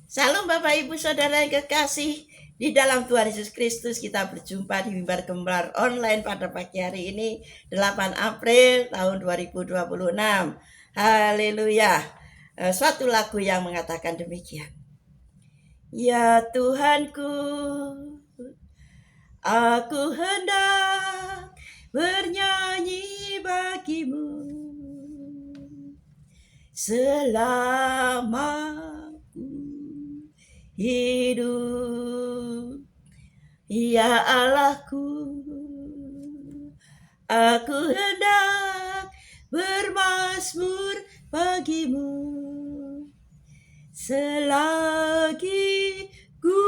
Salam Bapak Ibu Saudara yang kekasih, di dalam Tuhan Yesus Kristus kita berjumpa di mimbar Gemblar online pada pagi hari ini 8 April tahun 2026. Haleluya. Suatu lagu yang mengatakan demikian. Ya Tuhanku, aku hendak bernyanyi bagimu selama hidup. Ya Allahku, aku hendak bermazmur bagimu selagi ku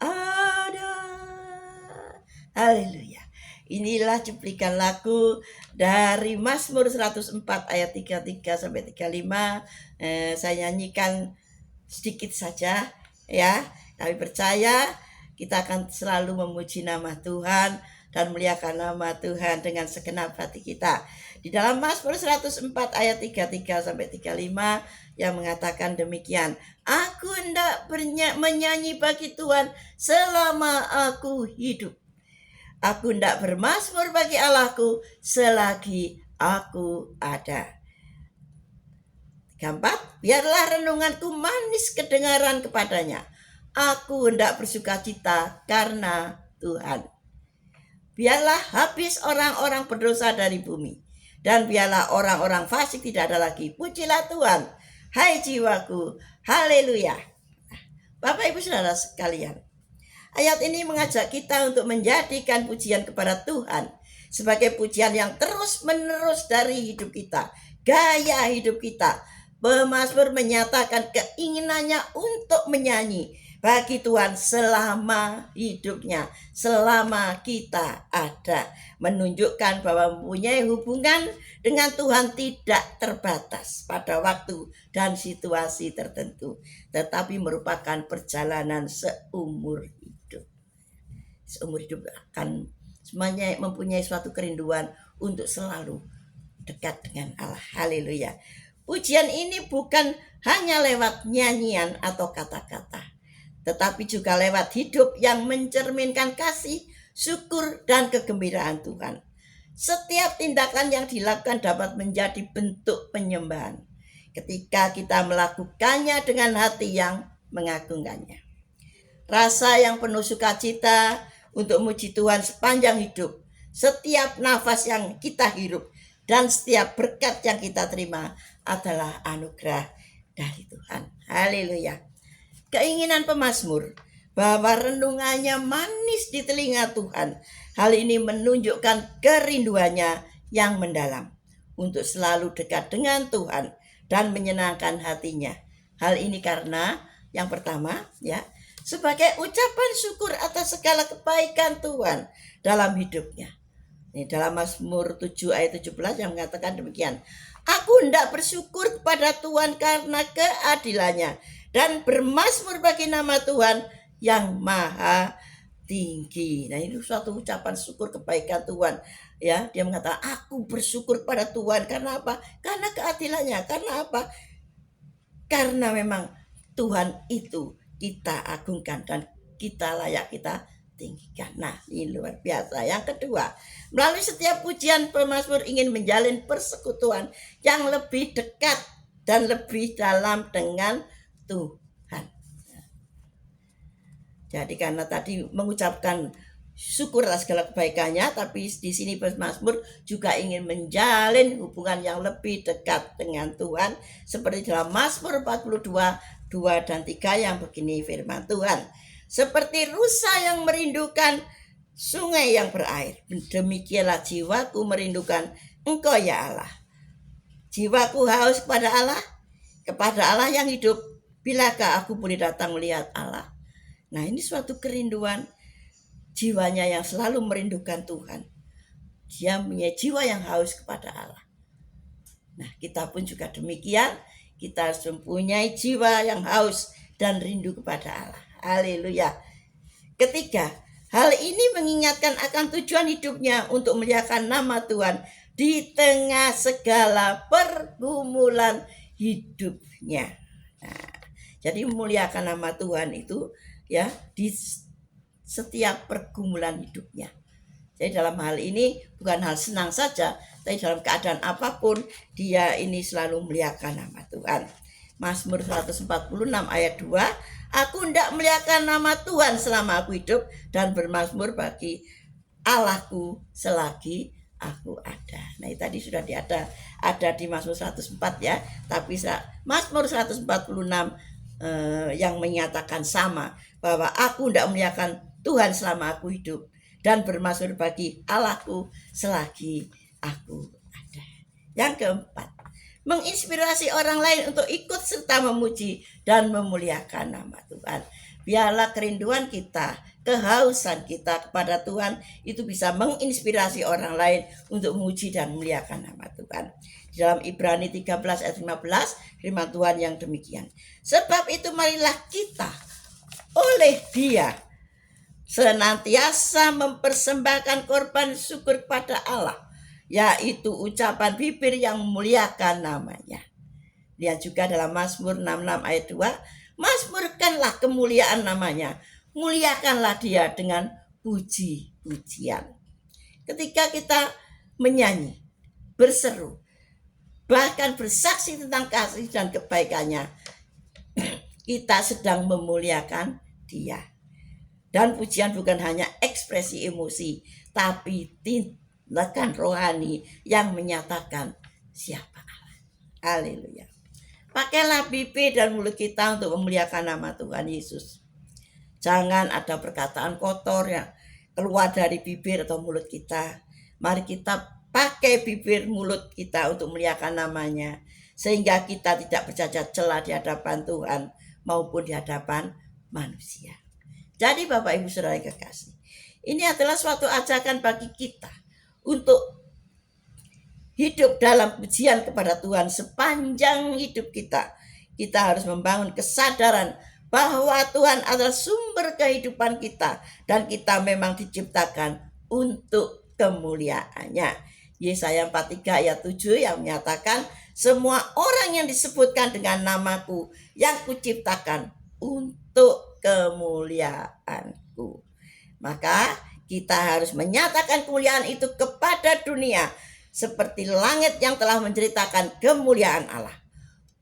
ada. Haleluya. Inilah cuplikan lagu dari Mazmur 104 ayat 33 sampai 35. Saya nyanyikan sedikit saja ya. Kami percaya kita akan selalu memuji nama Tuhan dan muliakan nama Tuhan dengan segenap hati kita. Di dalam Mazmur 104 ayat 33 sampai 35 yang mengatakan demikian. Aku hendak menyanyi bagi Tuhan selama aku hidup. Aku hendak bermazmur bagi Allahku selagi aku ada. Keempat, biarlah renunganku manis kedengaran kepadanya. Aku hendak bersukacita karena Tuhan. Biarlah habis orang-orang berdosa dari bumi, dan biarlah orang-orang fasik tidak ada lagi. Pujilah Tuhan, hai jiwaku, haleluya. Bapak Ibu Saudara sekalian, ayat ini mengajak kita untuk menjadikan pujian kepada Tuhan sebagai pujian yang terus-menerus dari hidup kita, gaya hidup kita. Pemazmur menyatakan keinginannya untuk menyanyi bagi Tuhan selama hidupnya, selama kita ada, menunjukkan bahwa mempunyai hubungan dengan Tuhan tidak terbatas pada waktu dan situasi tertentu, tetapi merupakan perjalanan seumur hidup. Seumur hidup akan semuanya mempunyai suatu kerinduan untuk selalu dekat dengan Allah. Haleluya. Pujian ini bukan hanya lewat nyanyian atau kata-kata, tetapi juga lewat hidup yang mencerminkan kasih, syukur, dan kegembiraan Tuhan. Setiap tindakan yang dilakukan dapat menjadi bentuk penyembahan ketika kita melakukannya dengan hati yang mengagungkannya. Rasa yang penuh sukacita untuk memuji Tuhan sepanjang hidup, setiap nafas yang kita hirup, dan setiap berkat yang kita terima adalah anugerah dari Tuhan. Haleluya. Keinginan pemazmur bahwa renungannya manis di telinga Tuhan. Hal ini menunjukkan kerinduannya yang mendalam untuk selalu dekat dengan Tuhan dan menyenangkan hatinya. Hal ini karena yang pertama ya, sebagai ucapan syukur atas segala kebaikan Tuhan dalam hidupnya. Ini dalam Mazmur 7 ayat 17 yang mengatakan demikian. Aku hendak bersyukur kepada Tuhan karena keadilannya dan bermazmur bagi nama Tuhan yang maha tinggi. Nah, ini suatu ucapan syukur kebaikan Tuhan. Ya, dia mengatakan aku bersyukur pada Tuhan karena apa? Karena keadilannya. Karena apa? Karena memang Tuhan itu kita agungkan dan kita layak kita tinggikan. Nah, ini luar biasa. Yang kedua, melalui setiap pujian pemazmur ingin menjalin persekutuan yang lebih dekat dan lebih dalam dengan Tuhan. Jadi karena tadi mengucapkan syukur atas segala kebaikannya, tapi di sini pemazmur juga ingin menjalin hubungan yang lebih dekat dengan Tuhan, seperti dalam Mazmur 42, 2 dan 3 yang begini firman Tuhan. Seperti rusa yang merindukan sungai yang berair, demikianlah jiwaku merindukan Engkau ya Allah. Jiwaku haus kepada Allah yang hidup. Bilakah aku boleh datang melihat Allah? Nah, ini suatu kerinduan jiwanya yang selalu merindukan Tuhan. Dia punya jiwa yang haus kepada Allah. Nah, kita pun juga demikian. Kita harus mempunyai jiwa yang haus dan rindu kepada Allah. Haleluya. Ketiga, hal ini mengingatkan akan tujuan hidupnya untuk memuliakan nama Tuhan di tengah segala pergumulan hidupnya. Nah, Jadi memuliakan nama Tuhan itu ya di setiap pergumulan hidupnya. Jadi dalam hal ini bukan hal senang saja, tapi dalam keadaan apapun dia ini selalu memuliakan nama Tuhan. Mazmur 146 ayat 2, aku hendak memuliakan nama Tuhan selama aku hidup dan bermazmur bagi Allahku selagi aku ada. Nah, ini tadi sudah ada di Mazmur 104 ya, tapi Mazmur 146 yang menyatakan sama, bahwa aku hendak memuliakan Tuhan selama aku hidup dan bermazmur bagi Allahku selagi aku ada. Yang keempat, menginspirasi orang lain untuk ikut serta memuji dan memuliakan nama Tuhan. Biarlah kerinduan kita, kehausan kita kepada Tuhan itu bisa menginspirasi orang lain untuk memuji dan memuliakan nama Tuhan. Di dalam Ibrani 13 ayat 15, firman Tuhan yang demikian. Sebab itu marilah kita oleh Dia senantiasa mempersembahkan korban syukur kepada Allah, yaitu ucapan bibir yang memuliakan namanya. Lihat juga dalam Mazmur 66 ayat 2, mazmurkanlah kemuliaan namanya, muliakanlah Dia dengan puji-pujian. Ketika kita menyanyi, berseru, bahkan bersaksi tentang kasih dan kebaikannya, kita sedang memuliakan Dia. Dan pujian bukan hanya ekspresi emosi, tapi tindakan rohani yang menyatakan siapa Allah. Haleluya. Pakailah bibir dan mulut kita untuk memuliakan nama Tuhan Yesus. Jangan ada perkataan kotor yang keluar dari bibir atau mulut kita. Mari kita pakai bibir mulut kita untuk memuliakan namanya, sehingga kita tidak bercacat celah di hadapan Tuhan maupun di hadapan manusia. Jadi Bapak Ibu Saudara yang kekasih, ini adalah suatu ajakan bagi kita untuk hidup dalam pujian kepada Tuhan sepanjang hidup kita. Kita harus membangun kesadaran bahwa Tuhan adalah sumber kehidupan kita dan kita memang diciptakan untuk kemuliaannya. Yesaya 43 ayat 7 yang menyatakan, semua orang yang disebutkan dengan namaku yang kuciptakan untuk kemuliaanku. Maka kita harus menyatakan kemuliaan itu kepada dunia, seperti langit yang telah menceritakan kemuliaan Allah.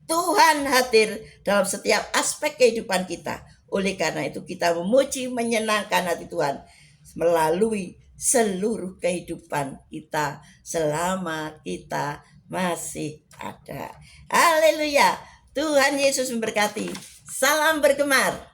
Tuhan hadir dalam setiap aspek kehidupan kita. Oleh karena itu kita memuji, menyenangkan hati Tuhan melalui seluruh kehidupan kita selama kita masih ada. Haleluya. Tuhan Yesus memberkati. Salam bergemar.